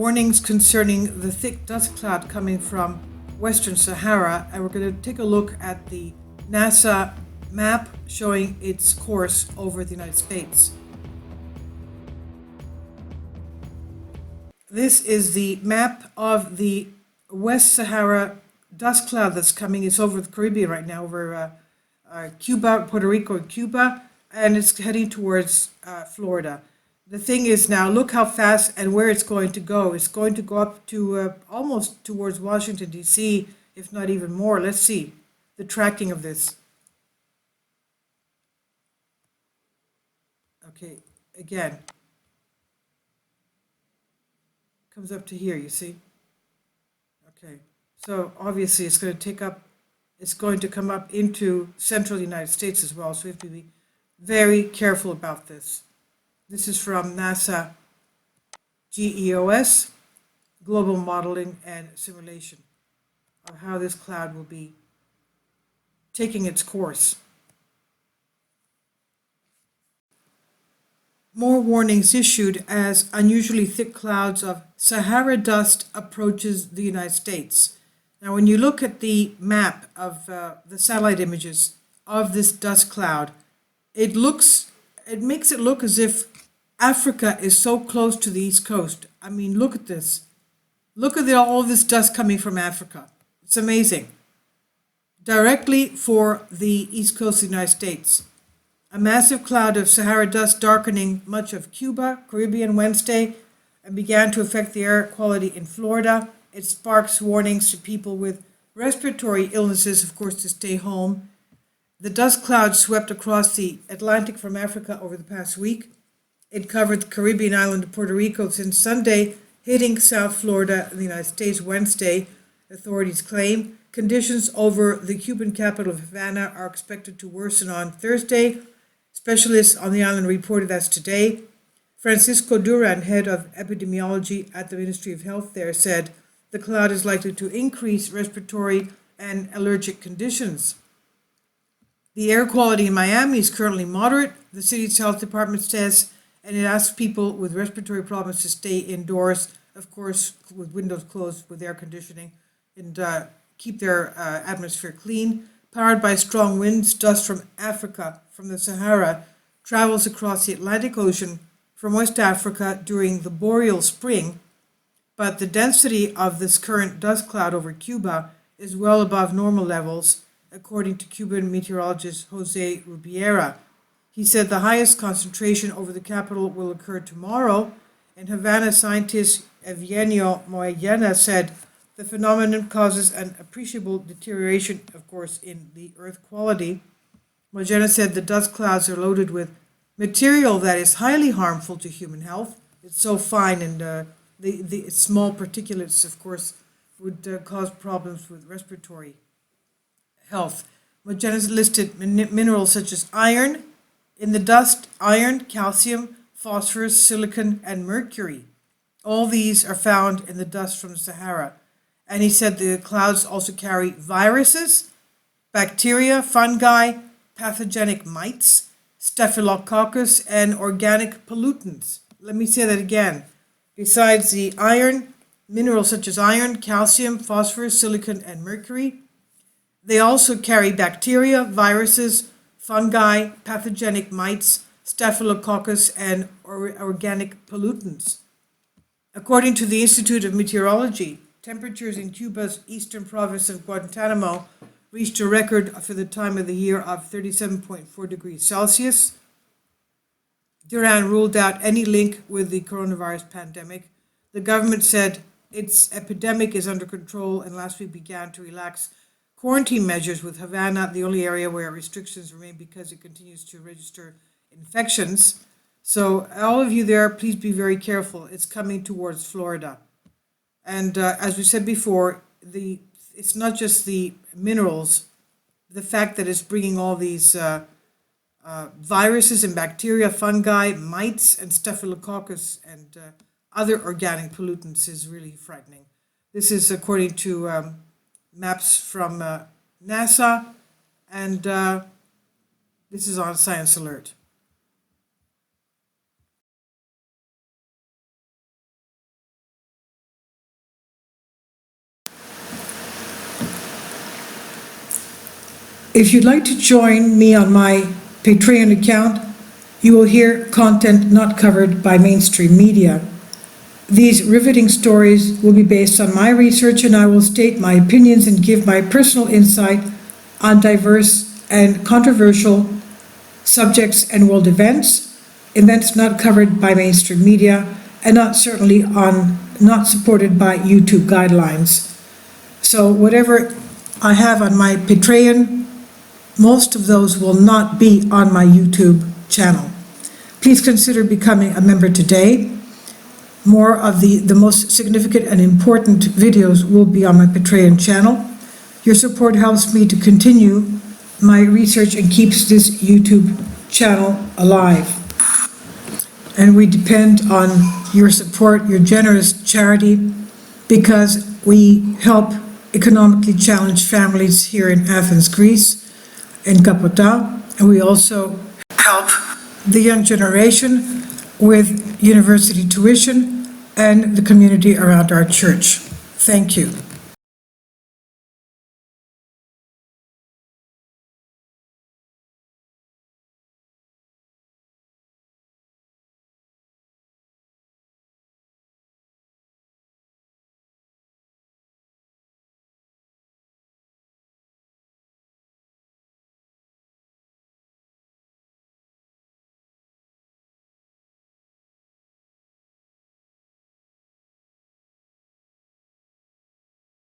warnings concerning the thick dust cloud coming from Western Sahara, and we're going to take a look at the NASA map showing its course over the United States. This is the map of the West Sahara dust cloud that's coming. It's over the Caribbean right now, over Cuba, Puerto Rico, and Cuba, and it's heading towards Florida. The thing is now, look how fast and where it's going to go. It's going to go up to almost towards Washington, D.C., if not even more. Let's see the tracking of this. Okay, again. Comes up to here, you see? Okay, so obviously it's going to come up into central United States as well, so we have to be very careful about this. This is from NASA GEOS, Global Modeling and Simulation, of how this cloud will be taking its course. More warnings issued as unusually thick clouds of Sahara dust approaches the United States. Now, when you look at the map of the satellite images of this dust cloud, it makes it look as if Africa is so close to the East Coast. I mean, look at this. Look at all this dust coming from Africa. It's amazing. Directly for the East Coast of the United States. A massive cloud of Sahara dust darkening much of Cuba, Caribbean Wednesday, and began to affect the air quality in Florida. It sparks warnings to people with respiratory illnesses, of course, to stay home. The dust cloud swept across the Atlantic from Africa over the past week. It covered the Caribbean island of Puerto Rico since Sunday, hitting South Florida in the United States Wednesday, authorities claim. Conditions over the Cuban capital of Havana are expected to worsen on Thursday. Specialists on the island reported as today. Francisco Duran, head of epidemiology at the Ministry of Health there, said the cloud is likely to increase respiratory and allergic conditions. The air quality in Miami is currently moderate, the city's health department says, and it asks people with respiratory problems to stay indoors, of course, with windows closed with air conditioning, and keep their atmosphere clean. Powered by strong winds, dust from Africa, from the Sahara, travels across the Atlantic Ocean from West Africa during the boreal spring, but the density of this current dust cloud over Cuba is well above normal levels, according to Cuban meteorologist Jose Rubiera. He said the highest concentration over the capital will occur tomorrow, and Havana scientist Eugenio Marianas said the phenomenon causes an appreciable deterioration, of course, in the earth quality. Marianas said the dust clouds are loaded with material that is highly harmful to human health. It's so fine, and the small particulates, of course, would cause problems with respiratory health. Marianas listed minerals such as iron in the dust, iron, calcium, phosphorus, silicon, and mercury. All these are found in the dust from the Sahara. And he said the clouds also carry viruses, bacteria, fungi, pathogenic mites, staphylococcus, and organic pollutants. Let me say that again. Besides the iron, minerals such as iron, calcium, phosphorus, silicon, and mercury, they also carry bacteria, viruses, fungi, pathogenic mites, staphylococcus, and organic pollutants. According to the Institute of Meteorology, temperatures in Cuba's eastern province of Guantanamo reached a record for the time of the year of 37.4 degrees Celsius. Duran ruled out any link with the coronavirus pandemic. The government said its epidemic is under control and last week began to relax quarantine measures, with Havana the only area where restrictions remain because it continues to register infections. So all of you there, please be very careful. It's coming towards Florida. And as we said before, it's not just the minerals, the fact that it's bringing all these viruses and bacteria, fungi, mites, and staphylococcus and other organic pollutants is really frightening. This is according to maps from NASA, and this is on Science Alert. If you'd like to join me on my Patreon account, you will hear content not covered by mainstream media. These riveting stories will be based on my research, and I will state my opinions and give my personal insight on diverse and controversial subjects and world events not covered by mainstream media, and not supported by YouTube guidelines. So whatever I have on my Patreon, most of those will not be on my YouTube channel. Please consider becoming a member today. More of the most significant and important videos will be on my Patreon channel. Your support helps me to continue my research and keeps this YouTube channel alive. And we depend on your support, your generous charity, because we help economically challenged families here in Athens, Greece, in Kapota, and we also help the young generation with university tuition and the community around our church. Thank you.